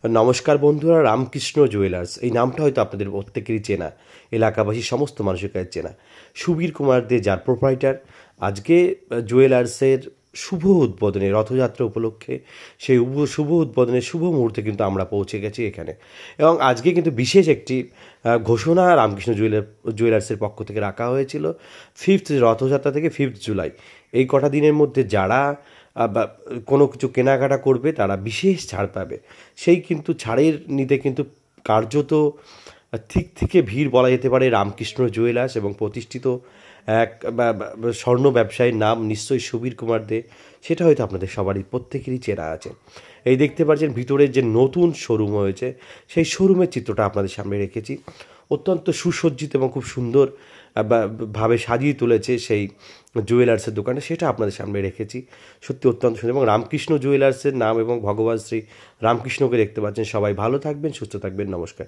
নমস্কার বন্ধুরা, রামকৃষ্ণ জুয়েলার্স এই নামটা হয়তো আপনাদের প্রত্যেকেরই চেনা, এলাকাবাসী সমস্ত মানুষের কাছে চেনা। সুবীর কুমার দে যার প্রোপ্রাইটার, আজকে জুয়েলার্সের শুভ উদ্বোধনে, রথযাত্রা উপলক্ষে সেই শুভ উদ্বোধনের শুভ মুহূর্তে কিন্তু আমরা পৌঁছে গেছি এখানে। এবং আজকে কিন্তু বিশেষ একটি ঘোষণা রামকৃষ্ণ জুয়েলার্সের পক্ষ থেকে রাখা হয়েছিল। রথযাত্রা থেকে 5 জুলাই এই কটা দিনের মধ্যে যারা বা কোনো কিছু কেনাকাটা করবে তারা বিশেষ ছাড় পাবে। সেই কিন্তু ছাড়ের নিতে কিন্তু কার্যত থেকে ভিড় বলা যেতে পারে রামকৃষ্ণ জুয়েলার্স এবং প্রতিষ্ঠিত এক স্বর্ণ ব্যবসায়ীর নাম নিশ্চয়ই সুবীর কুমার দে, সেটা হয়তো আপনাদের সবারই প্রত্যেকেরই চেনা আছে। এই দেখতে পাচ্ছেন ভিতরের যে নতুন শোরুম হয়েছে, সেই শোরুমের চিত্রটা আপনাদের সামনে রেখেছি। অত্যন্ত সুসজ্জিত এবং খুব সুন্দর ভাবে সাজিয়ে তুলেছে সেই জুয়েলার্সের দোকানে, সেটা আপনাদের সামনে রেখেছি। সত্যি অত্যন্ত সুন্দর। এবং রামকৃষ্ণ জুয়েলার্সের নাম এবং ভগবান শ্রী রামকৃষ্ণকে দেখতে পাচ্ছেন। সবাই ভালো থাকবেন, সুস্থ থাকবেন। নমস্কার।